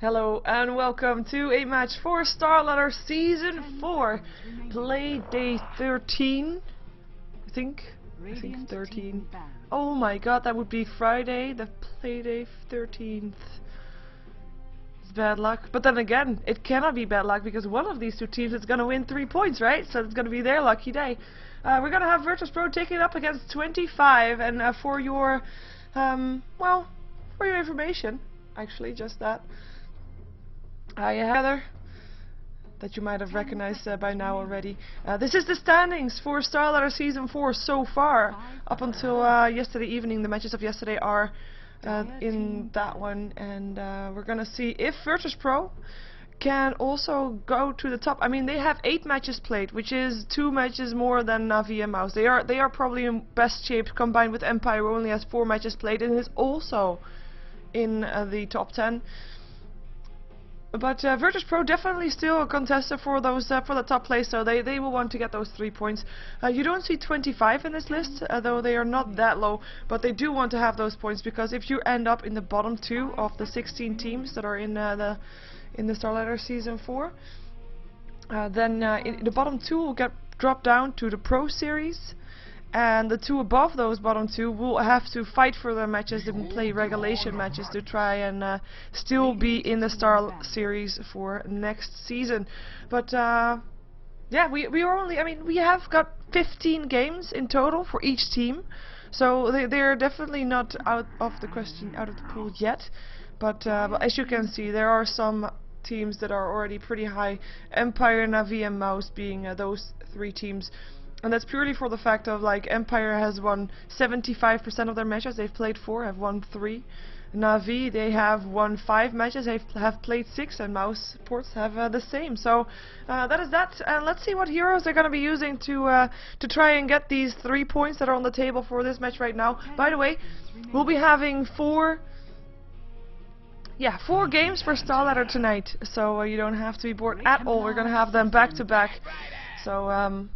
Hello and welcome to a match for StarLadder Season 4, play day 13, I think 13. Oh my god, that would be Friday, the play day 13th. It's bad luck, but then again, it cannot be bad luck because one of these two teams is gonna win 3 points, right? So it's gonna be their lucky day. We're gonna have virtus.pro taking it up against 25, and for your, well, for your information, actually, just that. Heather, that you might have recognized by now already. This is the standings for StarLadder Season 4 so far. Up until yesterday evening, the matches of yesterday are in that one, and we're gonna see if virtus.pro can also go to the top. I mean, they have 8 matches played, which is 2 matches more than Navi and Mouse. They are probably in best shape, combined with Empire, who only has 4 matches played and is also in the top 10. But virtus.pro definitely still a contester for those for the top place, so they will want to get those 3 points. You don't see 25 in this list, though they are not that low, but they do want to have those points, because if you end up in the bottom 2 of the 16 teams that are in the StarLadder Season 4, then the bottom 2 will get dropped down to the Pro Series. And the 2 above those bottom 2 will have to fight for their matches and play regulation matches to try and still be in the Star Series for next season. But yeah, we are only, I mean, we have got 15 games in total for each team, so they're definitely not out of the question, out of the pool yet. But as you can see, there are some teams that are already pretty high. Empire, Navi and Mouse being those 3 teams. And that's purely for the fact of, like, Empire has won 75% of their matches they've played 4, have won 3. Navi, they have won 5 matches, they have played 6, and Mouse Ports have the same. So that is that. And let's see what heroes they're going to be using to try and get these 3 points that are on the table for this match right now. By the way, we'll be having 4 games for StarLadder tonight, so you don't have to be bored at all. We're going to have them back to back. So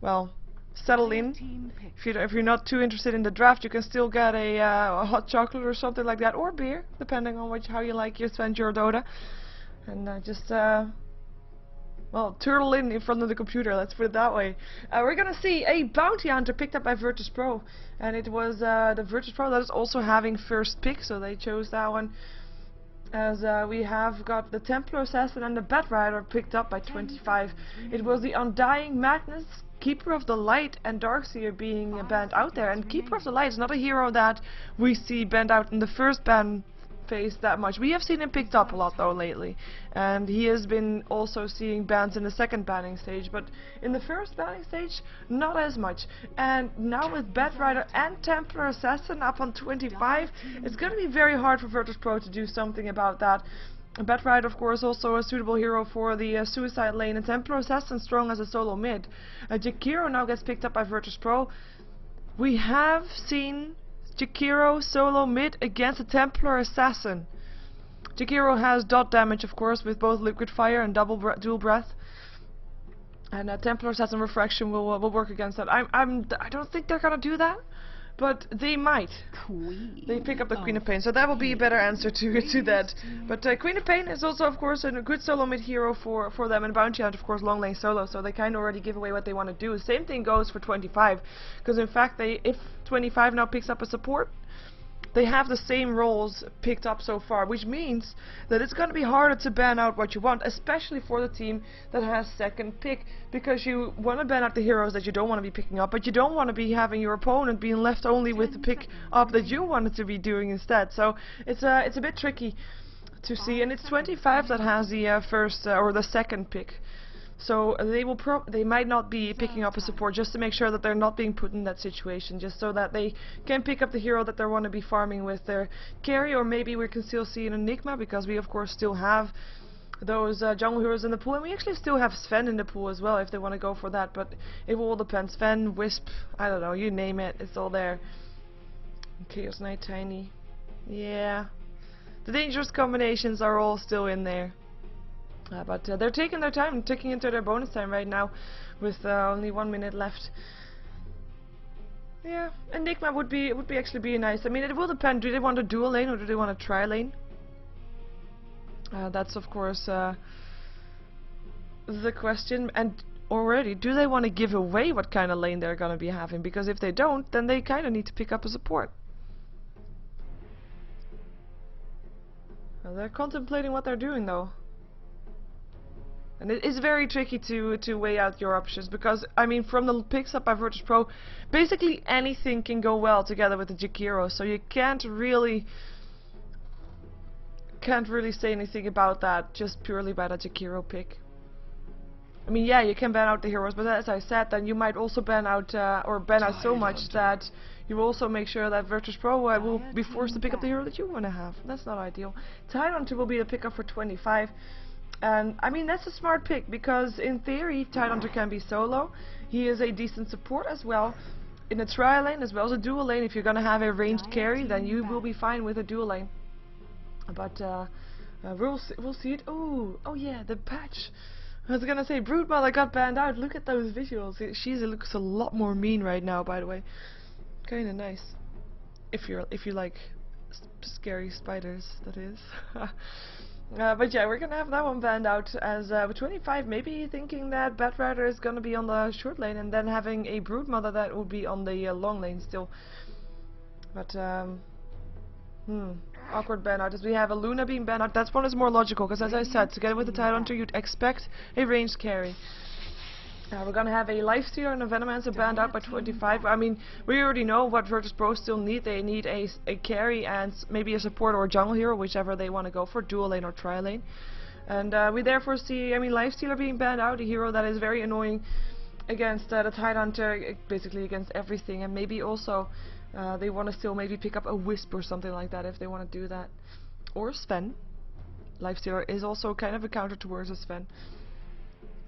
well, settle in. If you're not too interested in the draft, you can still get a hot chocolate or something like that, or beer, depending on how you like to spend your Dota. And just well, turtle in front of the computer. Let's put it that way. We're gonna see a bounty hunter picked up by virtus.pro, and it was the virtus.pro that is also having first pick, so they chose that one. As we have got the Templar Assassin and the Bat Rider picked up by 25. It was the Undying Magnus, Keeper of the Light, and Darkseer being banned out there. And Keeper of the Light is not a hero that we see banned out in the first ban phase that much. We have seen him picked up a lot though lately, and he has been also seeing bans in the second banning stage, but in the first banning stage not as much. And now with Bat Rider and Templar Assassin up on 25, it's going to be very hard for virtus.pro to do something about that. Bat Rider, of course, also a suitable hero for the suicide lane, and Templar Assassin strong as a solo mid. Jakiro now gets picked up by virtus.pro. We have seen Jakiro solo mid against a Templar Assassin. Jakiro has dot damage, of course, with both liquid fire and dual breath. And Templar Assassin refraction will work against that. I don't think they're gonna do that, but they might. They pick up the Queen of Pain, so that will be a better answer to that. But Queen of Pain is also, of course, a good solo mid hero for them, and Bounty Hunt, of course, long lane solo, so they kind of already give away what they want to do. Same thing goes for 25, because in fact, if 25 now picks up a support, they have the same roles picked up so far, which means that it's going to be harder to ban out what you want, especially for the team that has second pick, because you want to ban out the heroes that you don't want to be picking up, but you don't want to be having your opponent being left only with the pick up that you wanted to be doing instead. So it's a bit tricky to see, and it's 25 that has the first or the second pick. So they might not be picking up a support, just to make sure that they're not being put in that situation, just so that they can pick up the hero that they want to be farming with their carry. Or maybe we can still see an Enigma, because we of course still have those jungle heroes in the pool, and we actually still have Sven in the pool as well if they want to go for that, but it will all depend. Sven, Wisp, I don't know, you name it, it's all there. Chaos Knight, Tiny, yeah, the dangerous combinations are all still in there. But they're taking their time, taking into their bonus time right now, with only 1 minute left. Yeah, Enigma would actually be nice. I mean, it will depend. Do they want a dual lane or do they want a tri lane? That's of course the question. And already, do they want to give away what kind of lane they're going to be having? Because if they don't, then they kind of need to pick up a support. Well, they're contemplating what they're doing though. And it is very tricky to weigh out your options, because I mean, from the picks up by virtus.pro, basically anything can go well together with the Jakiro, so you can't really say anything about that just purely by the Jakiro pick. I mean, yeah, you can ban out the heroes, but as I said, then you might also ban out or ban out so much that you also make sure that virtus.pro will be forced to pick up the hero that you want to have. That's not ideal. Tidehunter will be the pickup for 25. And I mean, that's a smart pick, because in theory Tidehunter can be solo. He is a decent support as well in a trial lane as well as a dual lane. If you're gonna have a ranged carry, then you will be fine with a dual lane. But we'll see it. Oh yeah, the patch. I was gonna say Broodmother got banned out. Look at those visuals. She looks a lot more mean right now, by the way. Kinda nice. If you like scary spiders, that is. But yeah, we're gonna have that one banned out as with 25, maybe thinking that Batrider is gonna be on the short lane, and then having a Broodmother that will be on the long lane still. But awkward ban out, as we have a Luna being banned out. That one is more logical, because as I said, together with the Tidehunter you'd expect a ranged carry. We're gonna have a Lifestealer and a Venomancer banned out by 25. I mean, we already know what virtus.pro still need. They need a carry and maybe a support or a jungle hero, whichever they want to go for, dual lane or tri lane. And we therefore see, I mean, Lifestealer being banned out, a hero that is very annoying against the Tidehunter, basically against everything. And maybe also they want to still maybe pick up a Wisp or something like that if they want to do that. Or Sven. Lifestealer is also kind of a counter towards a Sven.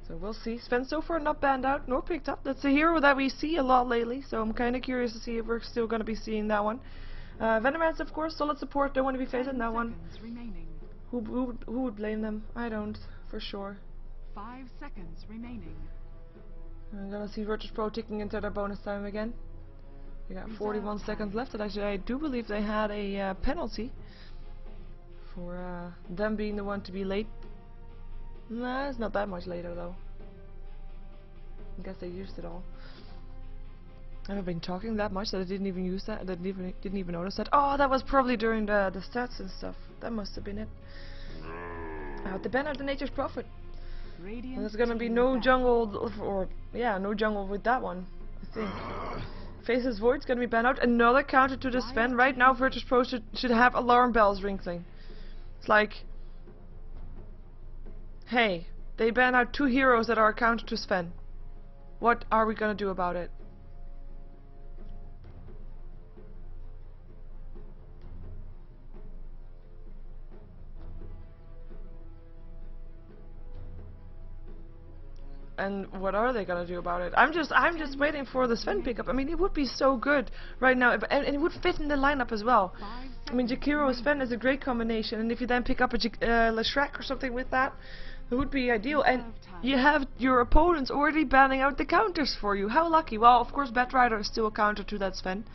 So we'll see. Sven so far not banned out nor picked up. That's a hero that we see a lot lately, so I'm kind of curious to see if we're still going to be seeing that one. Venomancer, of course, solid support. Don't want to be facing that one. Who would blame them? I don't, for sure. 5 seconds remaining. I'm gonna see virtus.pro ticking into their bonus time again. We got 41 seconds left, and actually I do believe they had a penalty for them being the one to be late. Nah, it's not that much later though. I guess they used it all. Have I been talking that much that I didn't even use that? I didn't even notice that. Oh, that was probably during the stats and stuff. That must have been it. The ban out the Nature's Prophet. And there's gonna be no jungle, or yeah, no jungle with that one, I think. Faceless Void's gonna be banned out. Another counter to the Sven. Right now virtus.pro should have alarm bells ringing. It's like, hey, they ban out 2 heroes that are a counter to Sven. What are we gonna do about it? And what are they gonna do about it? I'm just waiting for the Sven pickup. I mean, it would be so good right now, and it would fit in the lineup as well. I mean, Jakiro Sven is a great combination, and if you then pick up a Shrek or something with that, it would be ideal. And you have your opponents already banning out the counters for you. How lucky! Well, of course, Batrider is still a counter to that Sven.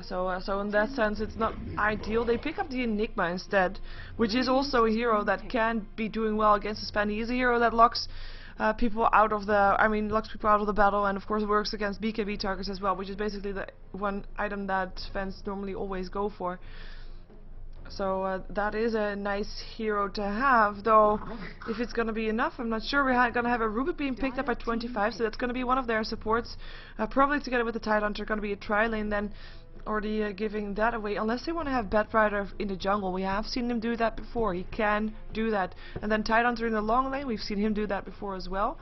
So in that sense, it's not ideal. They pick up the Enigma instead, which is also a hero that can be doing well against the Sven. He is a hero that locks people out of the battle, and of course works against BKB targets as well, which is basically the one item that Svens normally always go for. So that is a nice hero to have, though if it's gonna be enough, I'm not sure. We're gonna have a Rubik being picked up at 25, so that's gonna be one of their supports, probably together with the Tidehunter. Gonna be a tri-lane then, already giving that away, unless they want to have Batrider in the jungle. We have seen him do that before. He can do that. And then Tidehunter in the long lane, we've seen him do that before as well.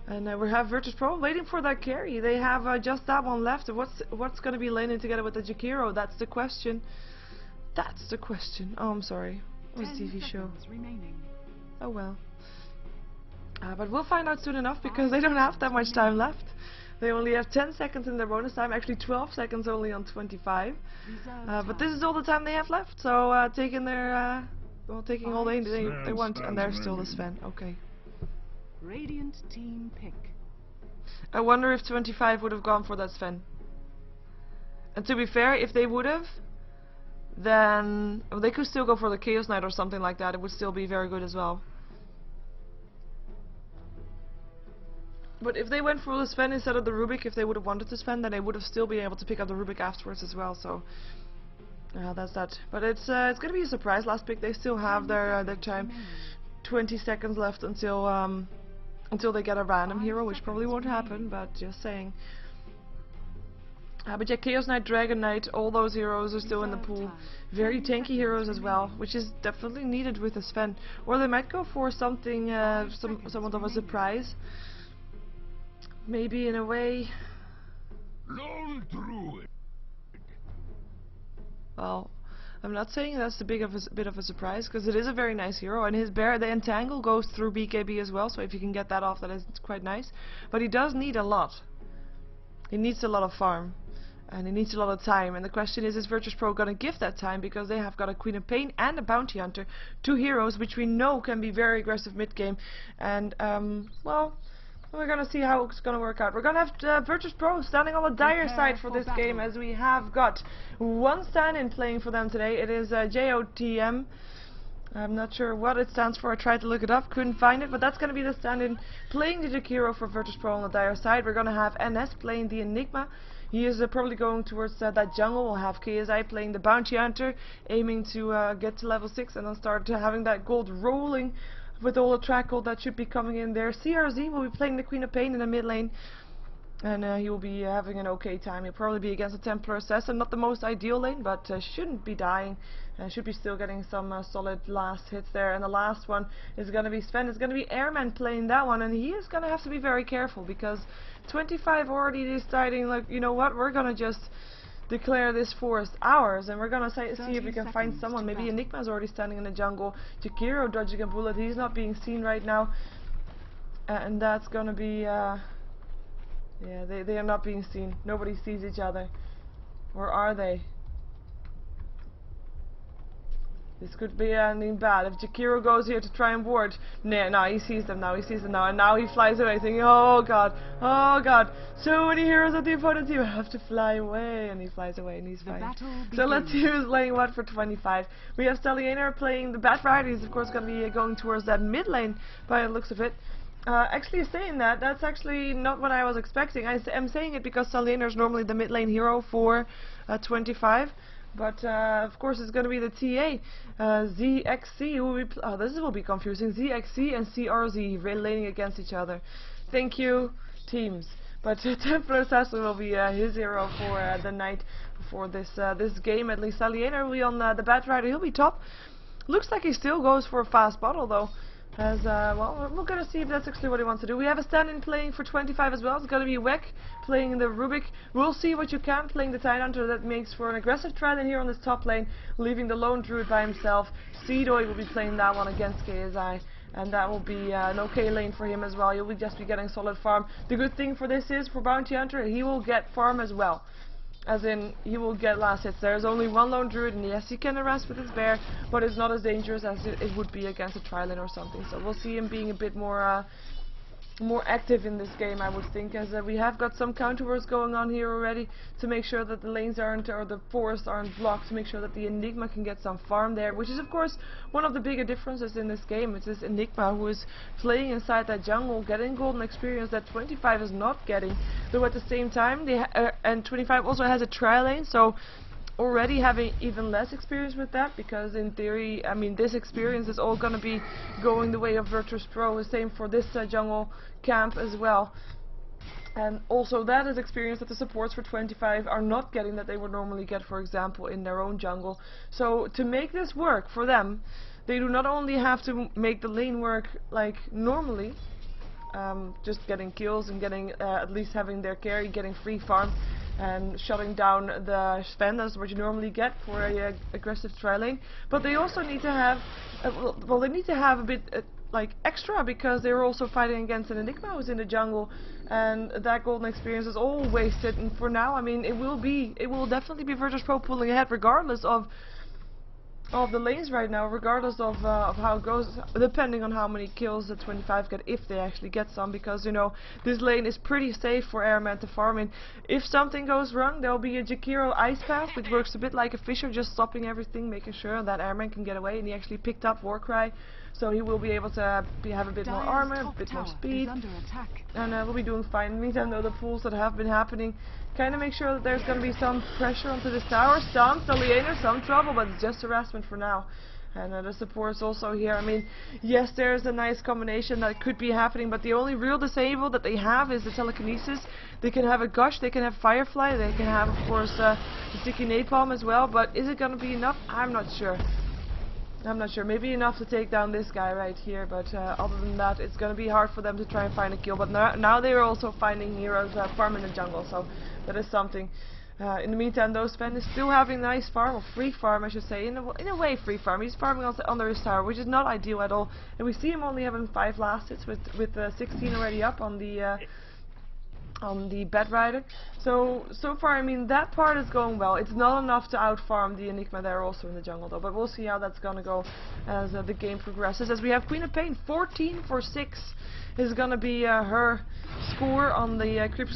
And we have virtus.pro waiting for that carry. They have just that one left. What's going to be laning together with the Jakiro? That's the question. That's the question. Oh, I'm sorry. It was a TV show. Oh well. But we'll find out soon enough, because they don't have that much time left. They only have 10 seconds in their bonus time, actually 12 seconds only on 25. But this is all the time they have left, so taking their, taking all they want, and they're still the Sven. Okay. Radiant team pick. I wonder if 25 would have gone for that Sven. And to be fair, if they would have, then they could still go for the Chaos Knight or something like that. It would still be very good as well. But if they went for the Sven instead of the Rubik, if they would have wanted to Sven, then they would have still been able to pick up the Rubik afterwards as well. So that's that. But it's gonna be a surprise last pick. They still have their time. 20 seconds left until they get a random hero, which probably won't happen. But just saying. But yeah, Chaos Knight, Dragon Knight, all those heroes are still in the pool. Very tanky heroes as well, which is definitely needed with the Sven. Or they might go for something, somewhat of a surprise. Maybe in a way. Lone Druid. Well, I'm not saying that's a bit of a surprise, because it is a very nice hero, and his bear, the Entangle, goes through BKB as well. So if you can get that off, that is quite nice. But he does need a lot. He needs a lot of farm. And he needs a lot of time, and the question is virtus.pro gonna give that time, because they have got a Queen of Pain and a Bounty Hunter, two heroes which we know can be very aggressive mid-game, and well, we're gonna see how it's gonna work out. We're gonna have virtus.pro standing on the dire side for this game, as we have got one stand-in playing for them today. It is JOTM. I'm not sure what it stands for. I tried to look it up, couldn't find it, but that's gonna be the stand-in playing the Jakiro for virtus.pro on the dire side. We're gonna have NS playing the Enigma. He is probably going towards that jungle. We'll have KSI playing the Bounty Hunter, aiming to get to level 6 and then start having that gold rolling with all the track gold that should be coming in there. CRZ will be playing the Queen of Pain in the mid lane, and he will be having an okay time. He'll probably be against a Templar Assassin, not the most ideal lane, but shouldn't be dying. Should be still getting some solid last hits there. And the last one is going to be Sven. It's going to be Airman playing that one, and he is going to have to be very careful, because 25 already deciding, like, you know what, we're going to just declare this forest ours, and we're going to see if we can find someone. Maybe Enigma's already standing in the jungle. Jakiro dodging a bullet. He's not being seen right now, and that's going to be yeah, they are not being seen. Nobody sees each other, or are they? This could be ending bad. If Jakiro goes here to try and ward, no, he sees them now, and now he flies away, thinking, oh god, so many heroes at the opponent team, I have to fly away, and he flies away, and he's fine. So let's see who's playing what for 25. We have StarLadder playing the Bat Rider. He's of course going to be going towards that mid lane by the looks of it. Actually saying that, that's actually not what I was expecting. I'm saying it because StarLadder is normally the mid lane hero for 25. But of course it's going to be the TA, ZXC, who will be this will be confusing, ZXC and CRZ laning against each other. Thank you, teams. But Templar Assassin will be his hero for the night, for this game at least. StarLadder will be on the Bat Rider, he'll be top. Looks like he still goes for a fast bottle though. As well, we're gonna see if that's actually what he wants to do. We have a stand-in playing for 25 as well. It's gonna be Weck playing the Rubik. We'll see what you can playing the Tide Hunter. That makes for an aggressive trident here on this top lane, leaving the lone druid by himself. Seedoy will be playing that one against KSI, and that will be an okay lane for him as well. You'll just be getting solid farm. The good thing for this is, for Bounty Hunter, he will get farm as well. As in, he will get last hits. There's only one lone druid, and yes, he can harass with his bear, but it's not as dangerous as it would be against a trilane or something. So we'll see him being a bit more active in this game, I would think, as we have got some counter wars going on here already to make sure that the lanes aren't, or the forests aren't blocked, to make sure that the Enigma can get some farm there, which is of course one of the bigger differences in this game. It's this Enigma who is playing inside that jungle, getting golden experience that 25 is not getting, though at the same time and 25 also has a tri-lane, so already having even less experience with that, because in theory, I mean, this experience is all gonna be going the way of virtus.pro. The same for this jungle camp as well, and also that is experience that the supports for 25 are not getting, that they would normally get, for example, in their own jungle. So to make this work for them, they do not only have to make the lane work like normally, just getting kills and getting at least having their carry, getting free farm and shutting down the Sven, that's what you normally get for a aggressive tri-lane, but they also need to have well, they need to have a bit like extra, because they're also fighting against an Enigma who's in the jungle, and that golden experience is all wasted. And for now, I mean, it will definitely be virtus.pro pulling ahead, regardless of of the lanes right now, regardless of how it goes, depending on how many kills the 25 get, if they actually get some, because you know this lane is pretty safe for airmen to farm in. If something goes wrong, there'll be a Jakiro ice path, which works a bit like a Fisher, just stopping everything, making sure that airman can get away, and he actually picked up Warcry, so he will be able to have a bit more armor, a bit more speed, and we'll be doing fine. In the meantime, though, the pulls that have been happening kind of make sure that there's going to be some pressure onto this tower. Some Stallianer, some trouble, but it's just harassment for now. And the support is also here. I mean, yes, there's a nice combination that could be happening, but the only real disable that they have is the telekinesis. They can have a gush, they can have Firefly, they can have, of course, the sticky napalm as well, but is it going to be enough? I'm not sure. I'm not sure. Maybe enough to take down this guy right here, but other than that, it's going to be hard for them to try and find a kill. But now they are also finding heroes farm in the jungle, so that is something. In the meantime, though, Sven is still having a nice farm, or free farm, I should say. In a way, free farm. He's farming also under his tower, which is not ideal at all. And we see him only having 5 last hits, with 16 already up on the Bed Rider. So far, I mean, that part is going well. It's not enough to out-farm the Enigma there also in the jungle, though. But we'll see how that's gonna go as the game progresses. As we have Queen of Pain, 14 for 6 is gonna be her score on the creep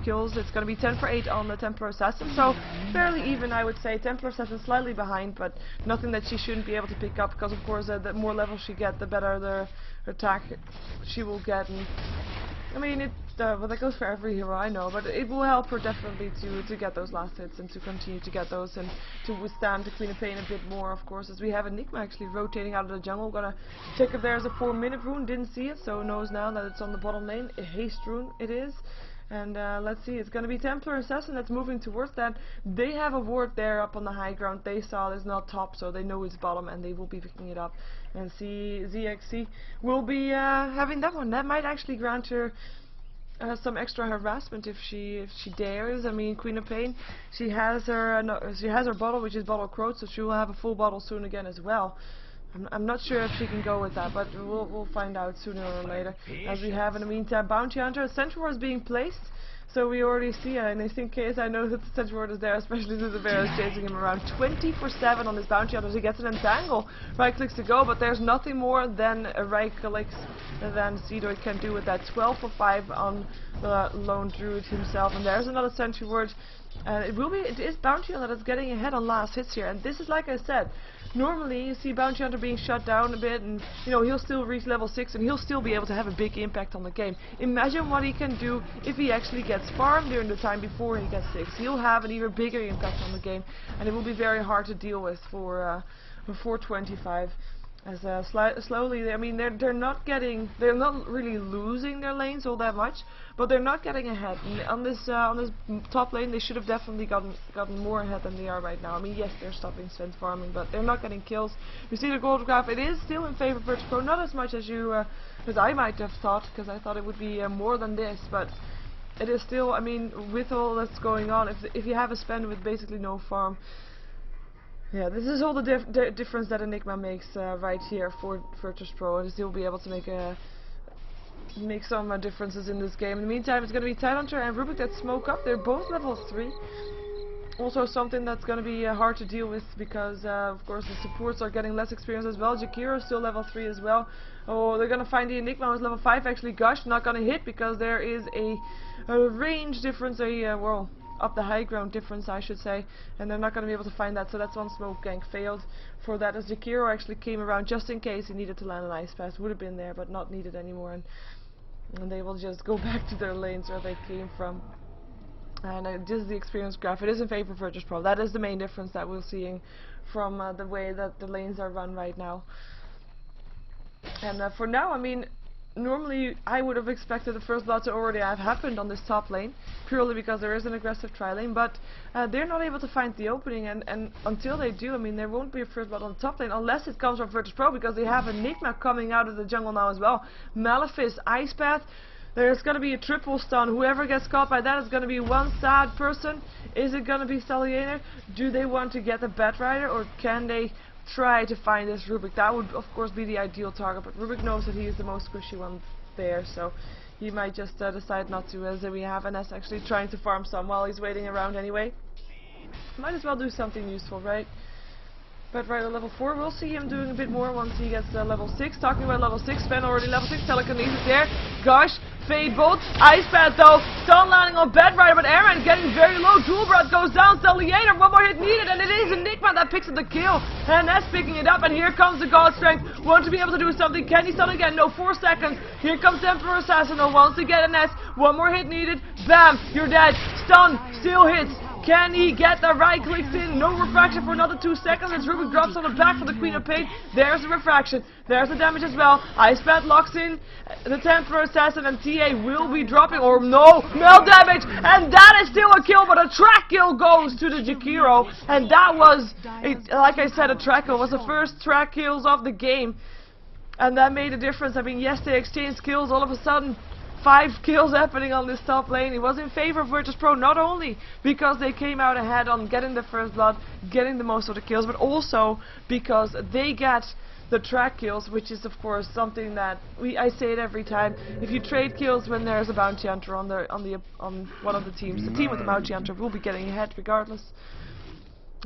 kills. It's gonna be 10 for 8 on the Templar Assassin. So fairly even, I would say. Templar Assassin slightly behind, but nothing that she shouldn't be able to pick up, because of course the more levels she gets, the better the attack she will get. And I mean, well, that goes for every hero, I know, but it will help her definitely to get those last hits and to continue to get those and to withstand the Queen of Pain a bit more, of course, as we have Enigma actually rotating out of the jungle. Gonna check if there's a 4-minute rune, didn't see it, so knows now that it's on the bottom lane. A haste rune it is. And let's see, it's going to be Templar Assassin that's moving towards that. They have a ward there up on the high ground. They saw it's not top, so they know it's bottom, and they will be picking it up. And ZXC will be having that one. That might actually grant her some extra harassment if she dares. I mean, Queen of Pain, she has her bottle, which is bottle crowed, so she will have a full bottle soon again as well. I'm not sure if she can go with that, but we'll find out sooner or later. As we have in the meantime, Bounty Hunter, Sentry Ward is being placed, so we already see it. And in case I know that the Sentry Ward is there, especially since the bear is chasing him around. 24/7 on this Bounty Hunter. He gets an entangle. Right clicks to go, but there's nothing more than a right clicks than Cedoid can do with that. 12 for 5 on the lone druid himself, and there's another Sentry Ward. It is Bounty Hunter that's getting ahead on last hits here, and this is, like I said, normally you see Bounty Hunter being shut down a bit, and you know, he'll still reach level 6 and he'll still be able to have a big impact on the game. Imagine what he can do if he actually gets farmed during the time before he gets 6. He'll have an even bigger impact on the game, and it will be very hard to deal with for 25. As slowly, I mean, they're not really losing their lanes all that much, but they're not getting ahead. And on this top lane, they should have definitely gotten more ahead than they are right now. I mean, yes, they're stopping Sven's farming, but they're not getting kills. You see the gold graph; it is still in favor of virtus.pro, not as much as as I might have thought, because I thought it would be more than this, but it is still. I mean, with all that's going on, if you have a spend with basically no farm. Yeah, this is all the difference that Enigma makes right here for virtus.pro, and he'll be able to make some differences in this game. In the meantime, it's going to be Tidehunter and Rubik that smoke up. They're both level 3. Also something that's going to be hard to deal with, because of course the supports are getting less experience as well. Jakiro is still level 3 as well. Oh, they're going to find the Enigma who's level 5. Actually, Gush not going to hit, because there is a range difference, well, up the high ground difference, I should say, and they're not going to be able to find that, so that's one smoke gank failed for that, as Jakiro actually came around just in case he needed to land an ice pass. Would have been there, but not needed anymore, and they will just go back to their lanes where they came from. And this is the experience graph. It is in favor of virtus.pro. That is the main difference that we're seeing from the way that the lanes are run right now. And for now, I mean, normally I would have expected the first blood to already have happened on this top lane, purely because there is an aggressive tri-lane, but they're not able to find the opening, and until they do, I mean, there won't be a first blood on the top lane, unless it comes from virtus.pro, because they have Enigma coming out of the jungle now as well. Malefice, Ice Path, there's going to be a triple stun. Whoever gets caught by that is going to be one sad person. Is it going to be StarLadder? Do they want to get the Bed Rider, or can they try to find this Rubik? That would of course be the ideal target, but Rubik knows that he is the most squishy one there, so he might just decide not to, as we have NS actually trying to farm some while he's waiting around anyway. Might as well do something useful, right? But right at level 4, we'll see him doing a bit more once he gets level 6. Talking about level 6, Sven already level 6, telekinesis there. Gosh, Fade Bolt, Ice Pad though, stun landing on Bed Rider, but Airman getting very low. Dual Breath goes down, StarLadder, one more hit needed, and it is Enigma that picks up the kill. And that's picking it up, and here comes the God Strength. Want to be able to do something, can he stun again? No, 4 seconds. Here comes Emperor Assassin, wants to get an S, one more hit needed, bam, you're dead. Stun, still hits. Can he get the right clicks in? No refraction for another 2 seconds. As Rubik drops on the back for the Queen of Pain. There's the refraction. There's the damage as well. Ice Pad locks in the Templar Assassin, and TA will be dropping. Or no, melt damage. And that is still a kill, but a track kill goes to the Jakiro. And that was, like I said, a track kill. It was the first track kills of the game. And that made a difference. I mean, yes, they exchanged kills. All of a sudden, 5 kills happening on this top lane. It was in favor of virtus.pro, not only because they came out ahead on getting the first blood, getting the most of the kills, but also because they get the track kills, which is of course something that I say it every time. If you trade kills when there's a bounty hunter on one of the teams, the team with the bounty hunter will be getting ahead regardless.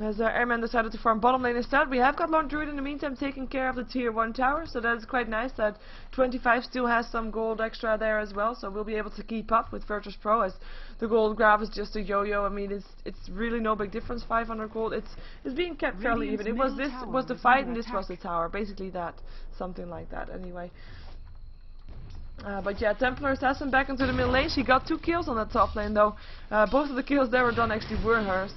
As Airman decided to farm bottom lane instead, we have got Lord Druid in the meantime taking care of the tier 1 tower, so that is quite nice that 25 still has some gold extra there as well, so we'll be able to keep up with virtus.pro as the gold grab is just a yo-yo. I mean, it's really no big difference, 500 gold, it's being kept fairly even. It was the fight and this was the tower, basically that, something like that anyway. But yeah, Templar Assassin back into the middle lane. She got 2 kills on that top lane though. Both of the kills that were done actually were hers.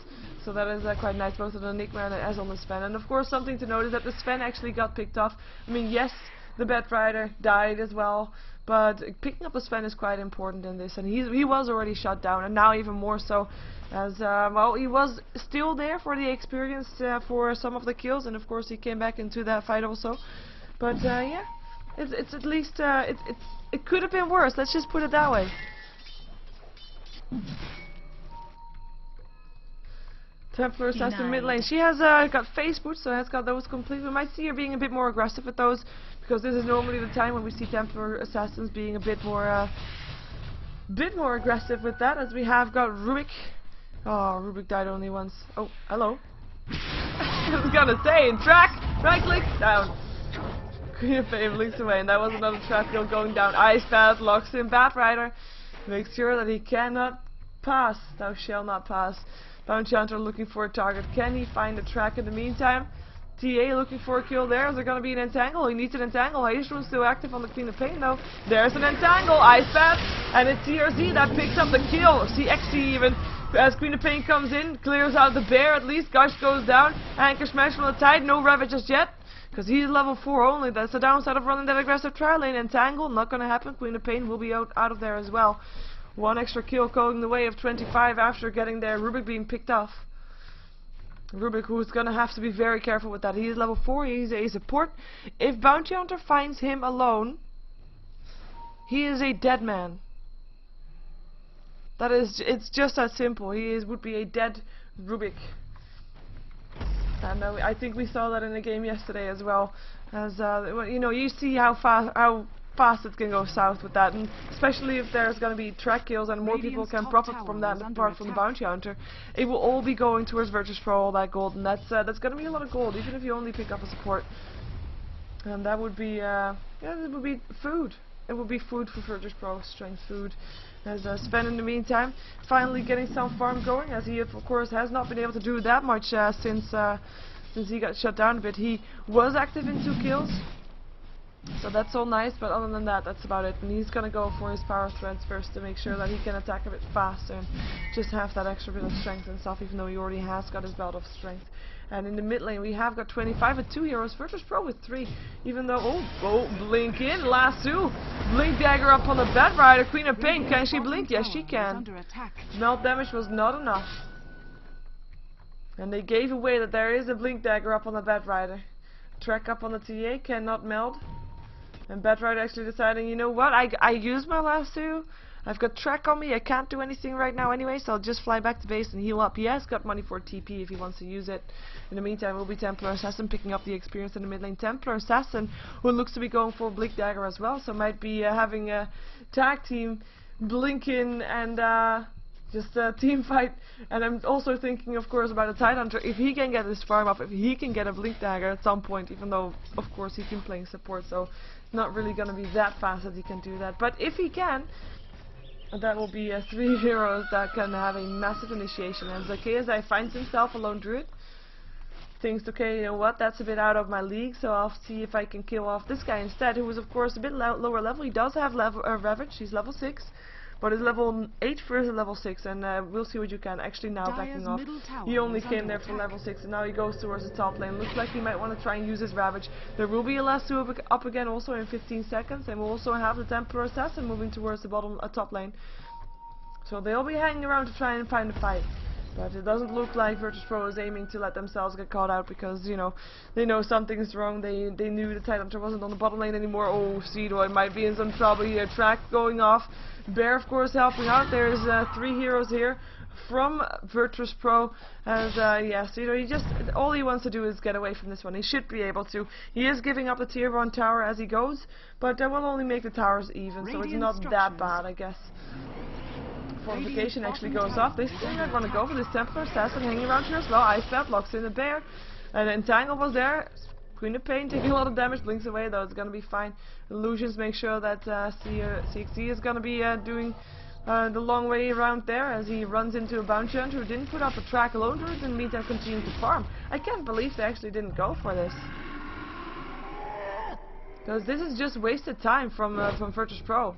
So that is quite nice, both of the Enigma and the S on the Sven. And of course something to note is that the Sven actually got picked off. I mean, yes, the Bed Rider died as well, but picking up the Sven is quite important in this. And he was already shut down, and now even more so. As, well, he was still there for the experience for some of the kills, and of course he came back into that fight also. But yeah, it's at least, it could have been worse, let's just put it that way. Templar Assassin mid lane. She has got face boots, so has got those complete. We might see her being a bit more aggressive with those, because this is normally the time when we see Templar Assassins being a bit more aggressive with that, as we have got Rubik. Oh, Rubik died only once. Oh, hello. I was gonna say, in track, right click, down. Queen of Fame blinks away, and that was another track kill going down. Ice Path locks in Bat Rider. Makes sure that he cannot pass. Thou shall not pass. Bounty Hunter looking for a target. Can he find a track in the meantime? TA looking for a kill there. Is there going to be an entangle? He needs an entangle. Hazel's still active on the Queen of Pain though. There's an entangle. Ice Path. And it's TRZ that picks up the kill. CXC even. As Queen of Pain comes in, clears out the bear at least. Gush goes down. Anchor smash from the tide. No Ravage just yet, because he's level 4 only. That's the downside of running that aggressive trial lane. Entangle, not going to happen. Queen of Pain will be out of there as well. 1 extra kill going the way of 25 after getting there. Rubik being picked off. Rubik, who's going to have to be very careful with that. He is level 4, he's a support. If Bounty Hunter finds him alone, he is a dead man. That is, it's just that simple. Would be a dead Rubik. And I think we saw that in the game yesterday as well. As you know, you see how fast it can go south with that, and especially if there's going to be track kills and more people can profit from that apart from the Bounty Hunter, it will all be going towards virtus.pro, all that gold, and that's going to be a lot of gold, even if you only pick up a support. And that would be, yeah, it would be food. It would be food for virtus.pro, strength food. As Sven in the meantime, finally getting some farm going, as he of course has not been able to do that much since he got shut down a bit. He was active in 2 kills. So that's all nice, but other than that, that's about it. And he's gonna go for his power threads first to make sure that he can attack a bit faster and just have that extra bit of strength and stuff, even though he already has got his belt of strength. And in the mid lane we have got 25 with 2 heroes, virtus.pro with 3, even though, oh, blink in, lasso, blink dagger up on the Bed Rider, Queen of Pain, can she blink? Yes she can. Melt damage was not enough. And they gave away that there is a blink dagger up on the Bed Rider. Track up on the TA, cannot melt. And Bed Rider actually deciding, you know what, I used my lasso, I've got track on me, I can't do anything right now anyway, so I'll just fly back to base and heal up. He has got money for TP if he wants to use it. In the meantime, will be Templar Assassin picking up the experience in the mid lane. Templar Assassin, who looks to be going for Blink Dagger as well, so might be having a tag team Blinkin and just a team fight. And I'm also thinking, of course, about the Tidehunter. If he can get his farm up, if he can get a Blink Dagger at some point, even though, of course, he's been playing support, so it's not really going to be that fast that he can do that. But if he can, that will be 3 heroes that can have a massive initiation. And KSI finds himself a lone druid. Thinks, okay, you know what, that's a bit out of my league, so I'll see if I can kill off this guy instead, who is of course a bit lower level. He does have Ravage, he's level 6, but he's level 8 versus level 6, and we'll see what you can. Actually now backing off, he only came there for level 6, and now he goes towards the top lane. Looks like he might want to try and use his Ravage. There will be a lasso up again also in 15 seconds, and we'll also have the Templar Assassin moving towards the top lane. So they'll be hanging around to try and find a fight. But it doesn't look like virtus.pro is aiming to let themselves get caught out, because, you know, they know something's wrong. They knew the Tidehunter wasn't on the bottom lane anymore. Oh, Cedoy might be in some trouble here. Track going off. Bear, of course, helping out. There's 3 heroes here from virtus.pro. As, yeah, Cedoy, all he wants to do is get away from this one. He should be able to. He is giving up the tier 1 tower as he goes, but that will only make the towers even, so it's not that bad, I guess. Fortification actually goes off. They still not want to go for this Templar Assassin hanging around here as well. Ice Bat locks in the Bear, and Entangle was there. Queen of Pain taking a lot of damage, blinks away though, it's gonna be fine. Illusions make sure that CXC is gonna be doing the long way around there as he runs into a Bounty Hunter who didn't put up a track alone, in the meantime continuing to farm. I can't believe they actually didn't go for this, because this is just wasted time from virtus.pro.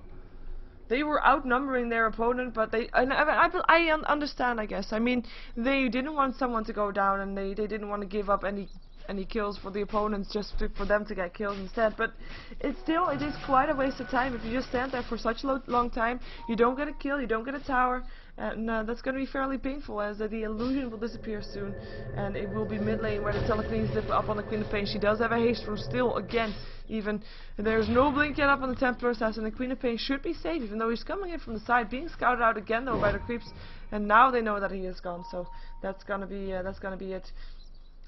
They were outnumbering their opponent, but I understand, I guess. I mean, they didn't want someone to go down, and they didn't want to give up any kills for the opponents just for them to get kills instead. But it is quite a waste of time if you just stand there for such a long time. You don't get a kill, you don't get a tower, and that's going to be fairly painful, as the illusion will disappear soon, and it will be mid lane where the telekinesis is up on the Queen of Pain. She does have a haste from still again. Even there's no blink yet up on the Templar Assassin. The Queen of Pain should be safe, even though he's coming in from the side, being scouted out again though by the creeps, and now they know that he is gone. So that's gonna be it.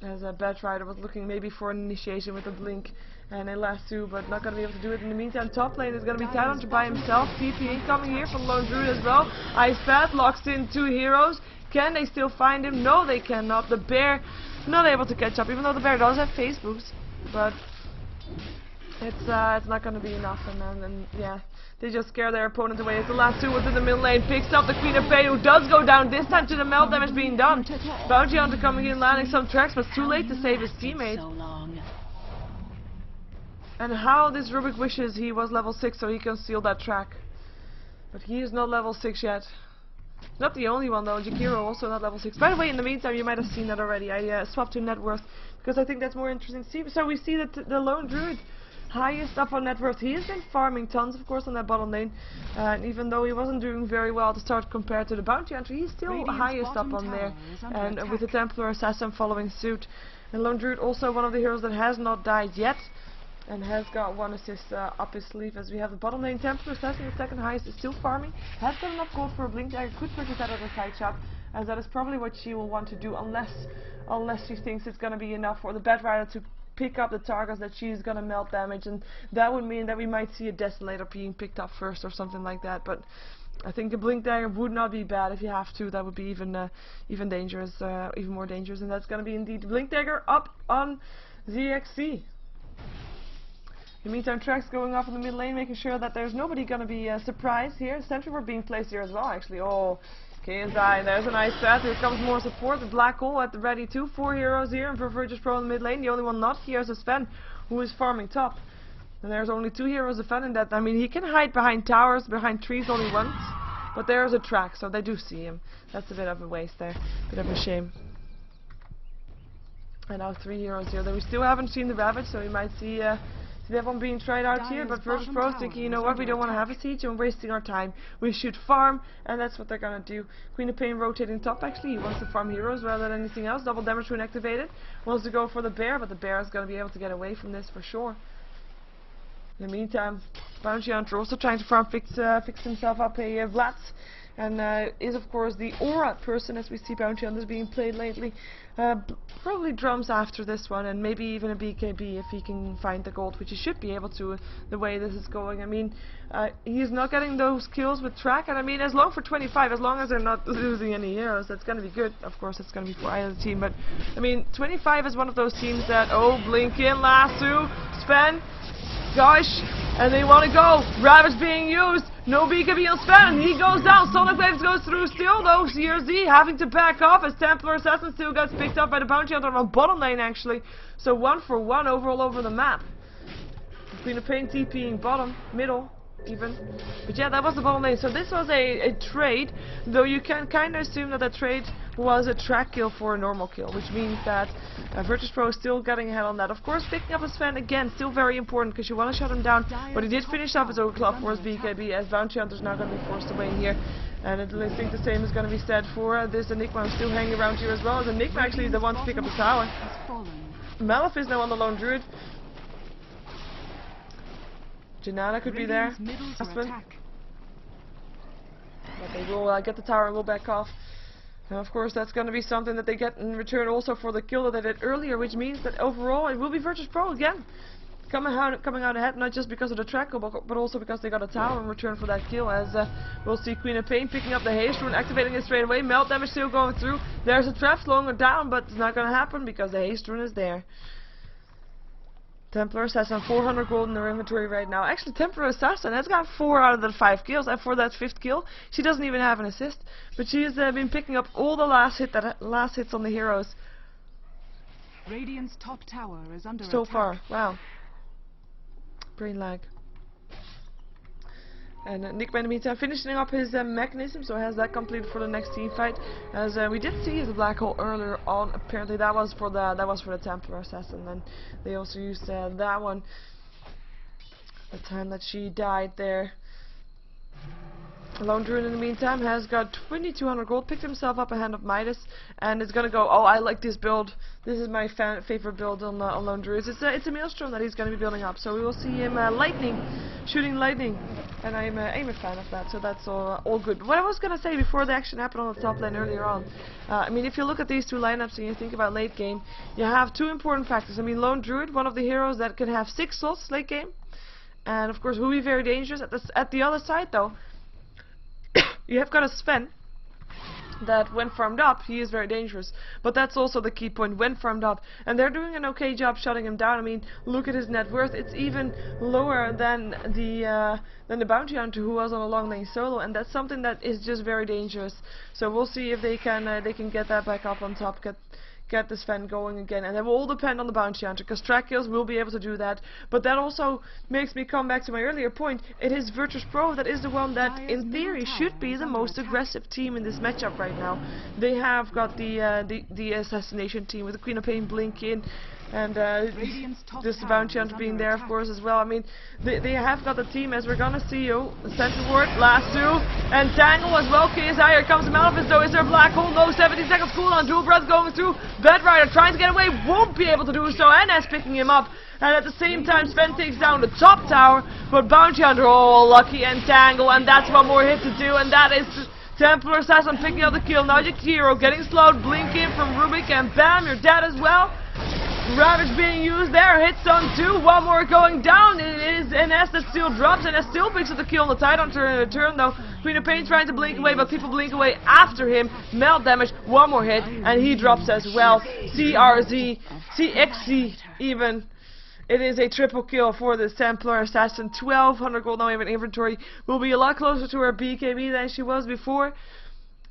As a Bat Rider was looking maybe for an initiation with a blink and a lasso, but not gonna be able to do it. In the meantime, top lane is gonna be Tidehunter by himself. TP incoming here from Lone Druid as well. Ice Bat locks in 2 heroes. Can they still find him? No, they cannot. The Bear not able to catch up, even though the Bear does have phase boost, but it's not going to be enough, and yeah, they just scare their opponent away. As the last 2 was in the mid lane, picks up the Queen of Pain, who does go down, this time to the melt damage being done. Bounty Hunter coming in, landing some tracks, but it's too late to save his teammate. And how this Rubik wishes he was level 6 so he can steal that track. But he is not level 6 yet. Not the only one though, Jakiro also not level 6. By the way, in the meantime, you might have seen that already. I swapped to net worth, because I think that's more interesting to see. So we see that the Lone Druid, highest up on net worth. He has been farming tons, of course, on that bottom lane, and even though he wasn't doing very well at the start compared to the Bounty Hunter, he's still highest up on there, and with the Templar Assassin following suit. And Lone Druid also one of the heroes that has not died yet, and has got 1 assist up his sleeve, as we have the bottom lane Templar Assassin, the second highest, is still farming, has got enough gold for a blink dagger, could purchase that at the side shop, as that is probably what she will want to do, unless she thinks it's going to be enough for the Bat Rider to pick up the targets that she's gonna melt damage, and that would mean that we might see a Desolator being picked up first or something like that. But I think a Blink Dagger would not be bad if you have to. That would be even dangerous, even more dangerous, and that's gonna be indeed the Blink Dagger up on ZXC. In the meantime, tracks going off in the mid lane, making sure that there's nobody gonna be surprised here. Sentry were being placed here as well, actually. Oh, KSI, there's a nice set. Here comes more support. The Black Hole at the ready too. 4 heroes here, and for virtus.pro in the mid lane. The only one not here is Sven, who is farming top. And there's only 2 heroes defending that. I mean, he can hide behind towers, behind trees only once, but there's a track, so they do see him. That's a bit of a waste there, bit of a shame. And now 3 heroes here. Then we still haven't seen the Ravage, so we might see that one being tried out here, but virtus.pro is thinking, you know what, we don't want to have a siege and we're wasting our time. We should farm, and that's what they're gonna do. Queen of Pain rotating top, actually. He wants to farm heroes rather than anything else. Double damage when activated. Wants to go for the Bear, but the Bear is gonna be able to get away from this for sure. In the meantime, Bounty Hunter also trying to farm fix himself up a Vlad. And is of course the aura person, as we see Bounty Hunters being played lately. Probably drums after this one, and maybe even a BKB if he can find the gold, which he should be able to the way this is going. I mean, he's not getting those kills with track, and I mean, as long for 25, as long as they're not losing any heroes, that's going to be good. Of course, it's going to be for either team, but I mean, 25 is one of those teams that, oh, blink in, lasso, Sven, gosh, and they want to go. Ravage being used. No BKB on Sven, and he goes down. Sonic Waves goes through still, though. CRZ having to back off as Templar Assassin still gets picked up by the Bounty Hunter on bottom lane, actually. So 1 for 1 overall over the map. Queen of Pain TPing bottom, middle, even. But yeah, that was the bottom lane. So this was a trade, though you can kind of assume that that trade was a track kill for a normal kill, which means that virtus.pro is still getting ahead on that. Of course, picking up a Sven again, still very important because you want to shut him down, but he did finish off his own club for his BKB, as Bounty Hunter's now going to be forced away here. And I think the same is going to be said for this Enigma, who's still hanging around here as well, as Enigma actually is the one to pick up the tower. Malif is now on the lone druid. Janana could be there. But they will get the tower and will back off. And of course that's going to be something that they get in return also for the kill that they did earlier, which means that overall it will be virtus.pro again. Coming out ahead, not just because of the track, but also because they got a tower in return for that kill, as we'll see Queen of Pain picking up the haste rune, activating it straight away. Melt damage still going through. There's a trap slowing her down, but it's not going to happen because the haste rune is there. Templar Assassin, 400 gold in their inventory right now. Actually, Templar Assassin has got 4 out of the 5 kills, and for that 5th kill, she doesn't even have an assist. But she has been picking up all the last hits on the heroes. Radiant's top tower is under so attack. far. Wow. Brain lag. And Nick, in the meantime, finishing up his mechanism, so has that completed for the next team fight. As we did see the black hole earlier on. Apparently, that was for the Templar Assassin. And they also used that one. The time that she died there. Lone Druid in the meantime has got 2200 gold, picked himself up a hand of Midas, and is gonna go, oh, I like this build. This is my favorite build on Lone Druid. It's a Maelstrom that he's gonna be building up, so we will see him shooting lightning, and I'm a fan of that, so that's all good. What I was gonna say before the action happened on the top lane earlier on, I mean, if you look at these two lineups and you think about late game, you have two important factors. I mean, Lone Druid, one of the heroes that can have 6 slots late game, and of course will be very dangerous. At the other side though, you have got a Sven that when farmed up, he is very dangerous. But that's also the key point, when farmed up. And they're doing an okay job shutting him down. I mean, look at his net worth. It's even lower than the Bounty Hunter, who was on a long lane solo. And that's something that is just very dangerous. So we'll see if they can get that back up on top, get the Sven going again, and that will all depend on the Bounty Hunter, because track kills will be able to do that. But that also makes me come back to my earlier point. It is virtus.pro that is the one that in theory should be the most aggressive team in this matchup right now. They have got the assassination team with the Queen of Pain blink in, and this Bounty Hunter being there, of course, as well. I mean, they have got the team, as we're gonna see. Central Ward, Lasso, and Tangle as well. KSI, here comes the Maleficent, though. Is there a black hole? No, 70 seconds cooldown. Dual Breath going through. Bedrider trying to get away, won't be able to do so. NS picking him up. And at the same time, Sven takes down the top tower. But Bounty Hunter, oh, lucky, and Tangle. And that's one more hit to do, and that is Templar Assassin picking up the kill. Now Yakiro getting slowed, blink in from Rubik, and bam, you're dead as well. Ravage being used there, hits on 2, one more going down. It is NS that still drops, and NS still picks up the kill on the Tidehunter in return though. Queen of Pain trying to blink away, but people blink away after him. Melt damage, one more hit, and he drops as well. CRZ, CXC even. It is a triple kill for the Templar Assassin. 1200 gold now in inventory. Will be a lot closer to her BKB than she was before.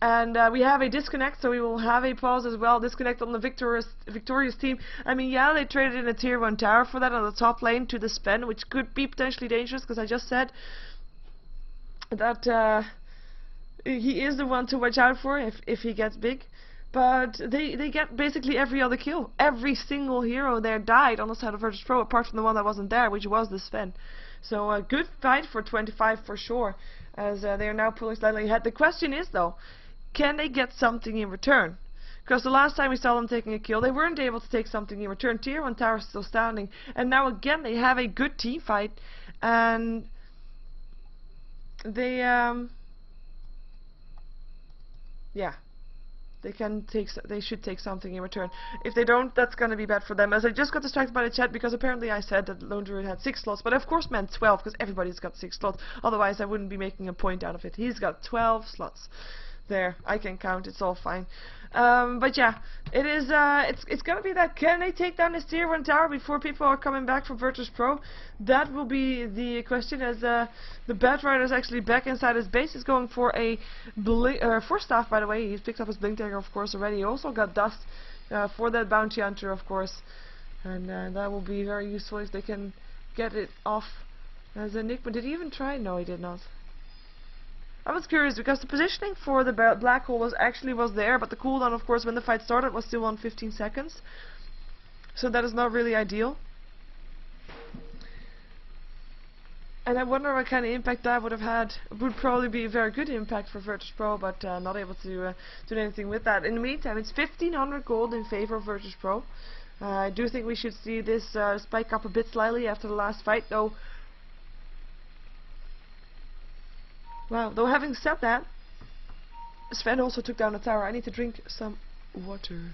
And we have a disconnect, so we will have a pause as well. Disconnect on the victorious team. I mean, yeah, they traded in a tier 1 tower for that on the top lane to the Sven, which could be potentially dangerous, because I just said that he is the one to watch out for if he gets big. But they get basically every other kill. Every single hero there died on the side of virtus.pro, apart from the one that wasn't there, which was the Sven. So a good fight for 25 for sure, as they are now pulling slightly ahead. The question is though, can they get something in return? Because the last time we saw them taking a kill, they weren't able to take something in return. Tier 1 tower is still standing, and now again they have a good team fight, and they yeah, they should take something in return. If they don't, that's gonna be bad for them. As I just got distracted by the chat because apparently I said that Lone Druid had 6 slots, but I of course meant 12 because everybody's got 6 slots. Otherwise I wouldn't be making a point out of it. He's got 12 slots. There, I can count, it's all fine. But yeah, it is, it's gonna be that, can they take down this tier 1 tower before people are coming back from virtus.pro? That will be the question, as the Bat Rider is actually back inside his base. He's going for a Force Staff, by the way. He's picked up his Blink Dagger, of course, already. He also got Dust for that Bounty Hunter, of course. And that will be very useful if they can get it off as a nick. But did he even try? No, he did not. I was curious because the positioning for the black hole was there, but the cooldown, of course, when the fight started was still on 15 seconds. So that is not really ideal. And I wonder what kind of impact that would have had. It would probably be a very good impact for virtus.pro, but not able to do anything with that. In the meantime, it's 1500 gold in favor of virtus.pro. I do think we should see this spike up a bit slightly after the last fight, though. Wow, though having said that, Sven also took down a tower. I need to drink some water.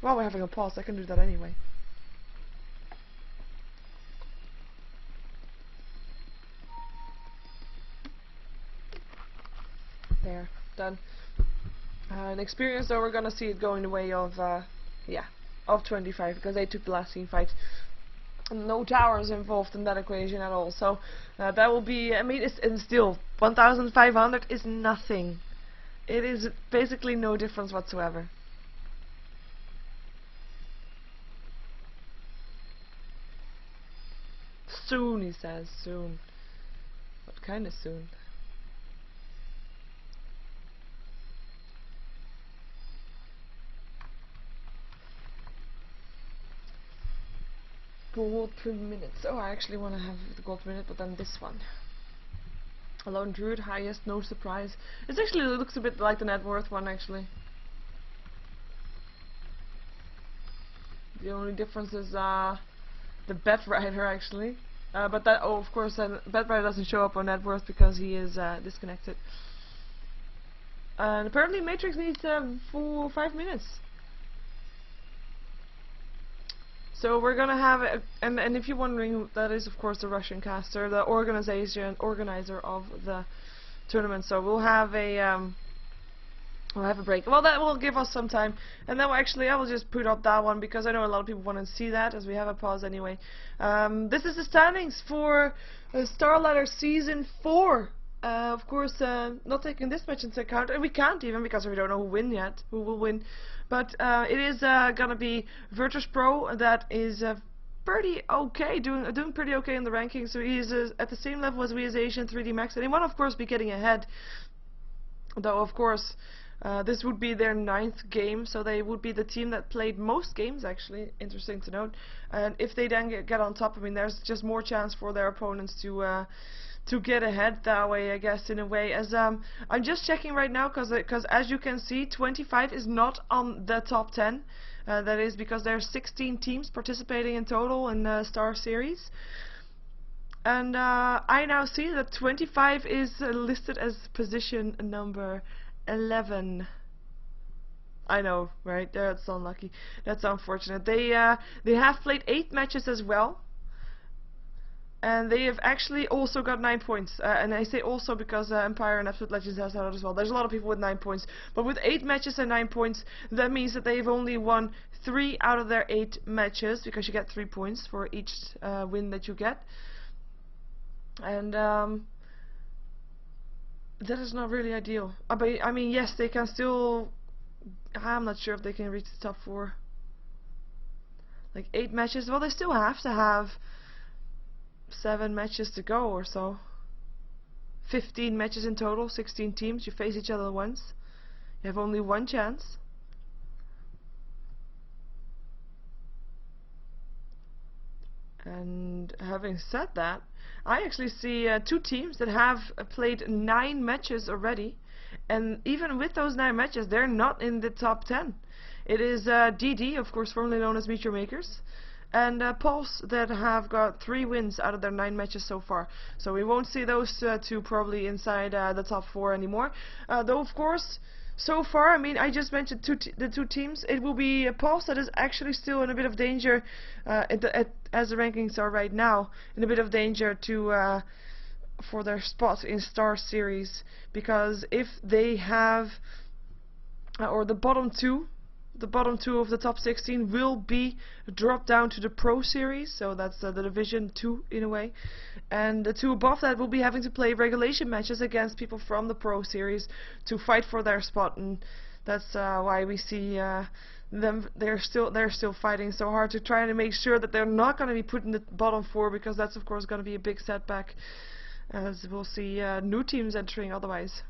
While we're having a pause, I can do that anyway. There, done. In experience though, we're gonna see it going the way of, yeah, of 25, because they took the last team fight. No towers involved in that equation at all, so that will be, I mean, and still 1500 is nothing. It is basically no difference whatsoever. Soon, he says, soon. What kind of soon? Gold per minute. Oh, I actually want to have the gold per minute, but then this one. Lone Druid, highest, no surprise. It actually looks a bit like the net worth one, actually. The only difference is the Bat Rider, actually. But that, oh, of course, Bat Rider doesn't show up on net worth because he is disconnected. And apparently Matrix needs 5 minutes. So we're gonna have, and if you're wondering, that is of course the Russian caster, the organizer of the tournament. So we'll have a break. Well, that will give us some time, and then actually I will just put up that one because I know a lot of people want to see that, as we have a pause anyway. This is the standings for StarLadder Season 4. Of course, not taking this match into account, and we can't even because we don't know who will win. But it is gonna be virtus.pro that is pretty okay, doing pretty okay in the rankings. So he is at the same level as we as Asian 3D Max, and he might of course be getting ahead. Though of course this would be their 9th game, so they would be the team that played most games. Actually, interesting to note. And if they then get on top, I mean, there's just more chance for their opponents to get ahead that way, I guess, in a way. As I'm just checking right now, because as you can see, 25 is not on the top 10. That is because there are 16 teams participating in total in the Star Series. And I now see that 25 is listed as position number 11. I know, right? That's unlucky. That's unfortunate. They have played 8 matches as well. And they have actually also got 9 points. And I say also because Empire and Absolute Legends has that as well. There's a lot of people with 9 points. But with 8 matches and 9 points, that means that they've only won 3 out of their 8 matches. Because you get 3 points for each win that you get. And that is not really ideal. But, I mean, yes, they can still... I'm not sure if they can reach the top 4. Like 8 matches. Well, they still have to have 7 matches to go or so. 15 matches in total, 16 teams. You face each other once. You have only 1 chance. And having said that, I actually see 2 teams that have played 9 matches already. And even with those 9 matches, they're not in the top 10. It is DD, of course, formerly known as Meteor Makers. and Pulse that have got 3 wins out of their 9 matches so far. So we won't see those two probably inside the top 4 anymore. Though of course, so far, I mean, I just mentioned the 2 teams. It will be Pulse that is actually still in a bit of danger, as the rankings are right now, in a bit of danger to for their spot in Star Series, because if they have, or the bottom two of the top 16 will be dropped down to the Pro Series, so that's the Division 2 in a way, and the 2 above that will be having to play regulation matches against people from the Pro Series to fight for their spot, and that's why we see them. They're still fighting so hard to try to make sure that they're not going to be put in the bottom 4, because that's of course going to be a big setback, as we'll see new teams entering otherwise.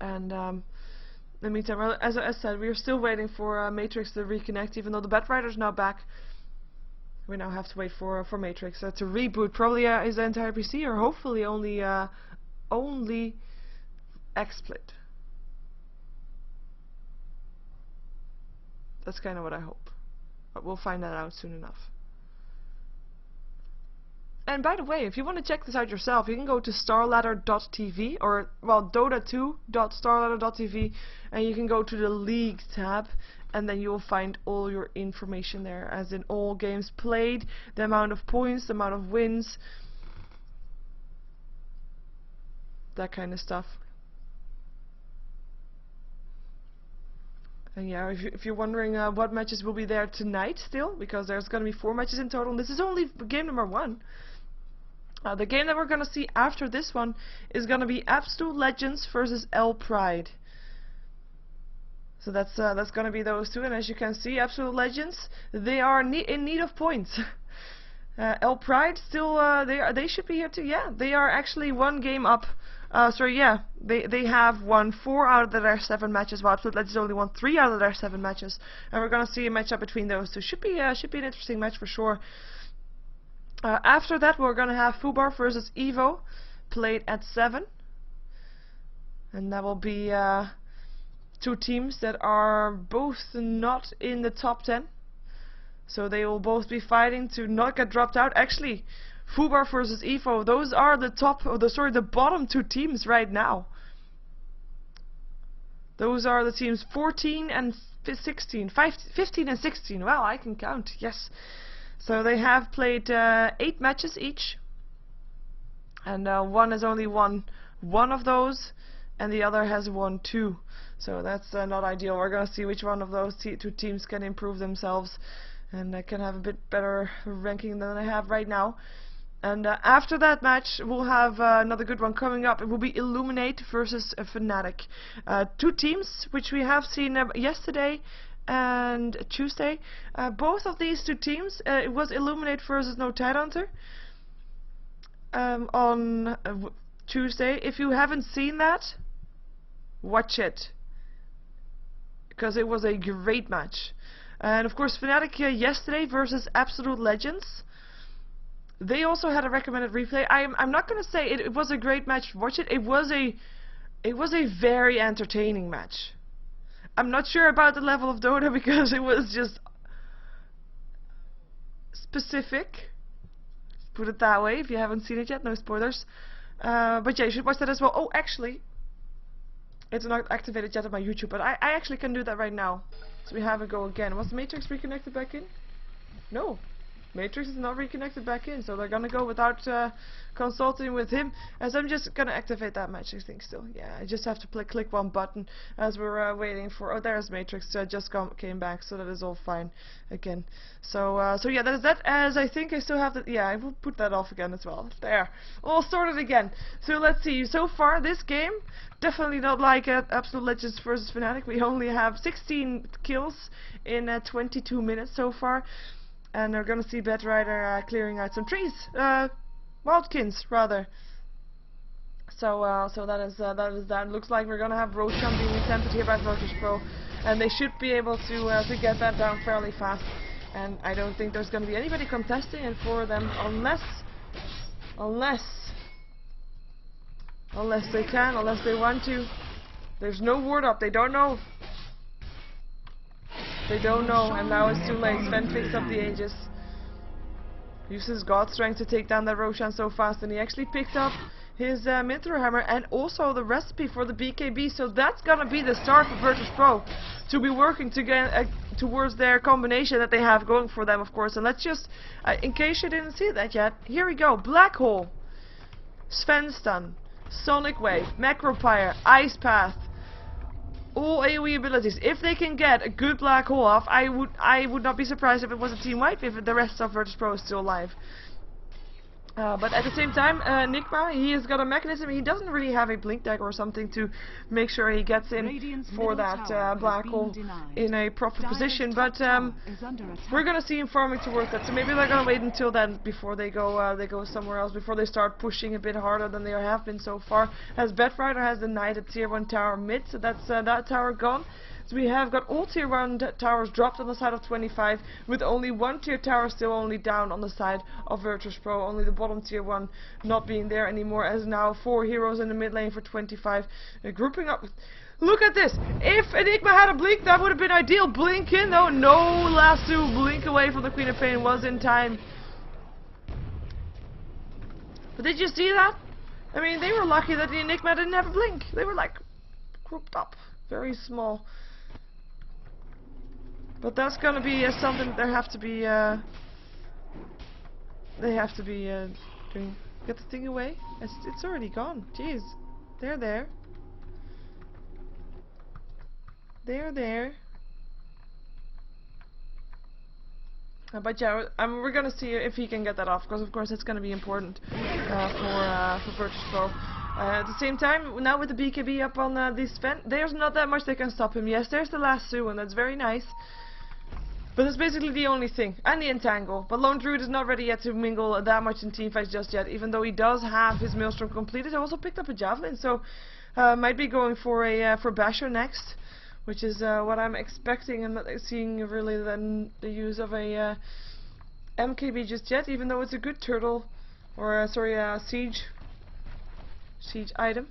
And in the meantime, as I said, we are still waiting for Matrix to reconnect. Even though the Batrider's now back, we now have to wait for Matrix to reboot. Probably is the entire PC, or hopefully only XSplit. That's kind of what I hope, but we'll find that out soon enough. And by the way, if you want to check this out yourself, you can go to StarLadder.tv, or well, Dota2.starladder.tv, and you can go to the League tab, and then you will find all your information there, as in all games played, the amount of points, the amount of wins, that kind of stuff. And yeah, if you're wondering what matches will be there tonight still, because there's going to be 4 matches in total, and this is only game number 1. The game that we're going to see after this one is going to be Absolute Legends versus L Pride. So that's going to be those 2, and as you can see, Absolute Legends, they are in need of points. L Pride still they should be here too. Yeah, they are actually 1 game up. Sorry, yeah, they have won 4 out of their 7 matches, while Absolute Legends only won 3 out of their 7 matches, and we're going to see a matchup between those 2. Should be an interesting match for sure. After that, we're going to have Fubar versus Evo, played at 7. And that will be 2 teams that are both not in the top 10. So they will both be fighting to not get dropped out. Actually, Fubar versus Evo, those are the bottom 2 teams right now. Those are the teams 14 and 16, 15 and 16. Well, I can count, yes. So they have played 8 matches each, and one has only won 1 of those, and the other has won 2. So that's not ideal. We're going to see which one of those 2 teams can improve themselves and can have a bit better ranking than they have right now. And after that match, we'll have another good one coming up. It will be Illuminate versus Fnatic. 2 teams which we have seen yesterday and Tuesday. Both of these 2 teams, it was Illuminate versus No Tidehunter on Tuesday. If you haven't seen that, watch it, because it was a great match. And of course, Fnatic yesterday versus Absolute Legends, they also had a recommended replay. I'm not going to say it was a great match. Watch it. It was a very entertaining match. I'm not sure about the level of Dota, because it was just specific. Put it that way. If you haven't seen it yet, no spoilers. But yeah, you should watch that as well. Oh, actually, it's not activated yet on my YouTube, but I actually can do that right now. So we have a go again. Was Matrix reconnected back in? No. Matrix is not reconnected back in, so they're gonna go without consulting with him, as I'm just gonna activate that match, I think still. Yeah, I just have to click 1 button as we're waiting for. Oh, there's Matrix. Just came back, so that is all fine again. So so yeah, that is that. As I think I still have the. Yeah, I will put that off again as well. There, all sorted again. So let's see. So far, this game definitely not like Absolute Legends versus Fnatic. We only have 16 kills in 22 minutes so far. And we're gonna see Batrider clearing out some trees, wildkins rather. So so that is that. Looks like we're gonna have Roshan being attempted here by virtus.pro, and they should be able to get that down fairly fast. And I don't think there's gonna be anybody contesting it for them, unless they can, unless they want to. There's no word up. They don't know. They don't know, and now it's too late. Sven picks up the Aegis. Uses God Strength to take down that Roshan so fast, and he actually picked up his Mithra Hammer and also the recipe for the BKB. So that's gonna be the start for virtus.pro to be working towards their combination that they have going for them, of course. And let's just, in case you didn't see that yet, here we go. Black Hole, Sven Stun, Sonic Wave, Macropyre, Ice Path. All AoE abilities. If they can get a good Black Hole off, I would not be surprised if it was a team wipe if the rest of virtus.pro is still alive. But at the same time, Nigma, he has got a mechanism. He doesn't really have a blink dagger or something to make sure he gets in for that black hole in a proper position. But we're gonna see him farming towards that. So maybe they're gonna wait until then before they go somewhere else. Before they start pushing a bit harder than they have been so far. As Batrider has denied a tier 1 tower mid, so that's that tower gone. So we have got all tier 1 towers dropped on the side of 25, with only one tier tower still only down on the side of virtus.pro, only the bottom tier 1 not being there anymore, as now 4 heroes in the mid lane for 25, grouping up. Look at this! If Enigma had a blink, that would have been ideal. Blink in, though, no last two. Blink away from the Queen of Pain was in time. But did you see that? I mean, they were lucky that the Enigma didn't have a blink. They were like grouped up, very small. But that's gonna be something they have to be doing. Get the thing away. It's already gone. Jeez, they're there. They're there. But yeah, we're gonna see if he can get that off, because of course it's gonna be important for virtus.pro. At the same time, now with the BKB up on this Sven, there's not that much that can stop him. Yes, there's the last Sue, and that's very nice. But that's basically the only thing. And the Entangle. But Lone Druid is not ready yet to mingle that much in teamfights just yet, even though he does have his Maelstrom completed. He also picked up a Javelin, so might be going for Basher next, which is what I'm expecting. I'm not seeing really the use of a MKB just yet, even though it's a good turtle, or siege item.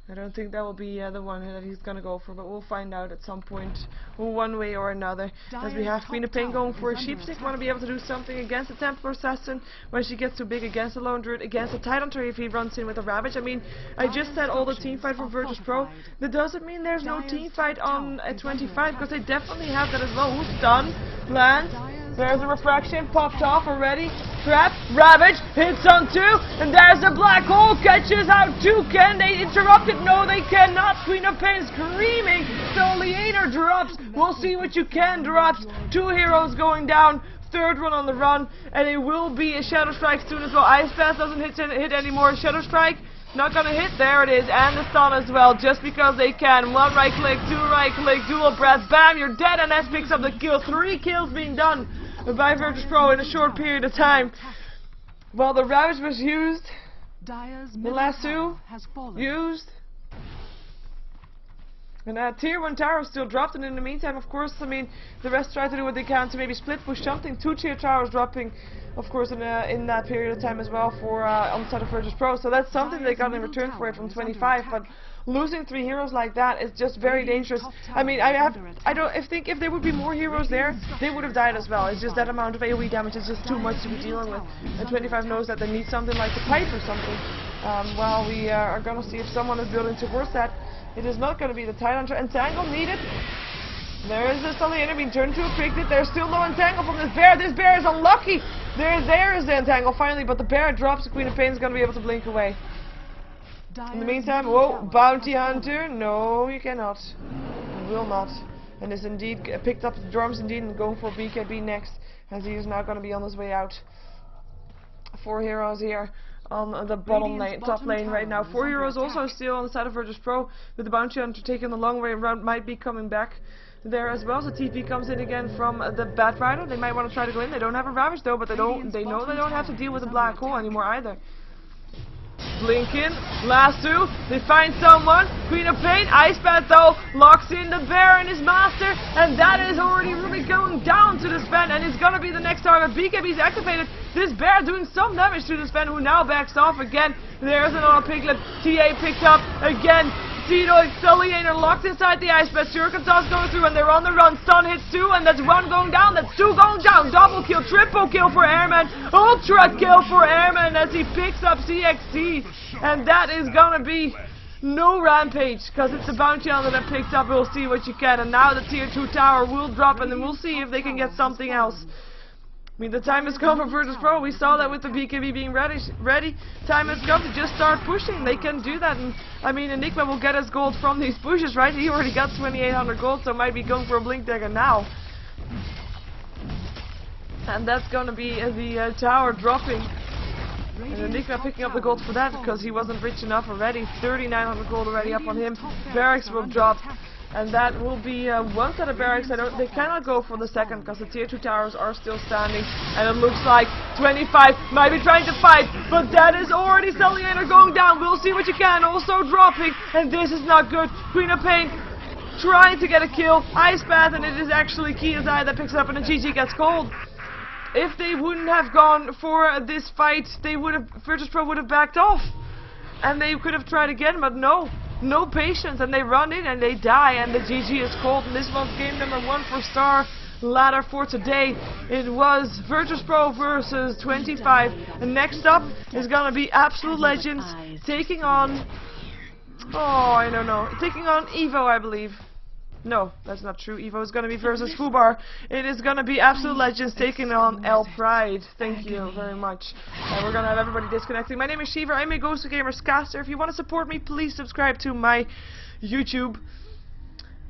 I don't think that will be the one that he's gonna go for, but we'll find out at some point, one way or another. As we have Queen of Pain going for a Sheepstick, want to be able to do something against the Templar Assassin when she gets too big, against the Lone Druid, against the Tidehunter if he runs in with a Ravage. I mean, I just said all the teamfight for virtus.pro. That doesn't mean there's no teamfight on 25, because they definitely have that as well. Who's done? Lands. There's a refraction, popped off already. Trap, Ravage, hits on 2, and there's a Black Hole, catches out 2. Can they interrupt it? No, they cannot. Queen of Pain screaming. The Leader drops. We'll see what you can drops. 2 heroes going down. Third one on the run, and it will be a Shadow Strike soon as well. Ice Pass doesn't hit anymore. Shadow Strike. Not gonna hit, there it is, and the stun as well, just because they can. 1 right click, 2 right click, dual breath, bam, you're dead, and that picks up the kill. 3 kills being done by virtus.pro in a short period of time. Well, the Ravage was used, the lasso used, and tier 1 tower still dropped, and in the meantime, of course, I mean, the rest try to do what they can to maybe split push something. 2 tier towers dropping, of course, in that period of time as well for on the side of virtus.pro. So that's something they got in return for it from 25. But losing 3 heroes like that is just very dangerous. I mean, I think if there would be more heroes there, they would have died as well. It's just that amount of AoE damage is just too much to be dealing with. And 25 knows that they need something like the pipe or something. Well, we are gonna see if someone is building towards that. It is not going to be the Tidehunter. Entangle needed. There is this on the enemy. Turn 2 picked it. There's still no Entangle from this bear. This bear is unlucky. There is the Entangle finally, but the bear drops. The Queen of Pain is going to be able to blink away. In the meantime, whoa, Bounty Hunter. No, you cannot. You will not. And is indeed picked up the drums indeed and going for BKB next, as he is now going to be on his way out. 4 heroes here on the top lane right now. 4 heroes also still on the side of virtus.pro, with the Bounty Hunter taking the long way around, might be coming back there as well. So TP comes in again from the Batrider. They might want to try to go in. They don't have a Ravage though, but they know they don't have to deal with the Black Hole anymore either. Blink in, last 2, they find someone. Queen of Pain, Ice Path though, locks in the bear and his master, and that is already really going down to the Sven, and it's gonna be the next target. BKB is activated. This bear doing some damage to the Sven, who now backs off again. There's another Piglet. TA picked up again. Tito and StarLadder locked inside the ice bed. Turkentoss going through and they're on the run. Stun hits 2 and that's 1 going down. That's 2 going down. Double kill, triple kill for Airman. Ultra kill for Airman as he picks up CXC. And that is gonna be no rampage because it's the bounty hunter that picked up. We'll see what you can. And now the tier 2 tower will drop and then we'll see if they can get something else. I mean, the time has come for virtus.pro. We saw that with the BKB being ready. Time has come to just start pushing. They can do that. And I mean, Enigma will get his gold from these pushes, right? He already got 2,800 gold, so might be going for a blink dagger now. And that's gonna be the tower dropping. And Enigma picking up the gold for that because he wasn't rich enough already. 3,900 gold already up on him. Barracks will drop. And that will be one set of barracks. They cannot go for the second because the tier 2 towers are still standing. And it looks like 25 might be trying to fight. But that is already StarLadder going down. We'll see what you can. Also dropping. And this is not good. Queen of Pain trying to get a kill. Ice Path. And it is actually KSI that picks it up and the GG gets cold. If they wouldn't have gone for this fight, they would have, virtus.pro would have backed off. And they could have tried again, but no. No patience, and they run in and they die, and the GG is cold. And this one's game number 1 for StarLadder for today. It was virtus.pro versus 25. And next up is gonna be Absolute Legends taking on, oh, I don't know, taking on Evo, I believe. No, that's not true. Evo is gonna be versus Fubar. It is gonna be Absolute Legends taking on El Pride. Thank you very much. And we're gonna have everybody disconnecting. My name is Sheever. I'm a Ghost of Gamers caster. If you want to support me, please subscribe to my YouTube,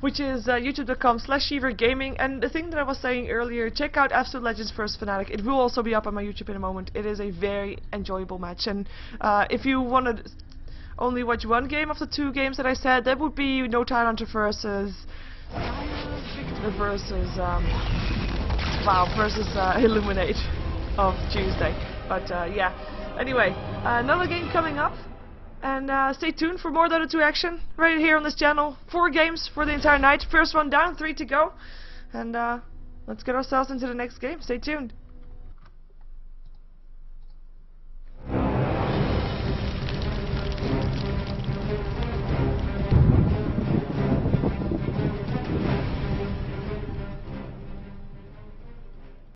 which is youtube.com/SheeverGaming. And the thing that I was saying earlier, check out Absolute Legends vs Fnatic. It will also be up on my YouTube in a moment. It is a very enjoyable match. And if you want to only watch one game of the 2 games that I said, that would be No Time Hunter versus Illuminate of Tuesday. But yeah, anyway, another game coming up, and stay tuned for more Dota 2 action right here on this channel. 4 games for the entire night. First one down, 3 to go, and let's get ourselves into the next game. Stay tuned.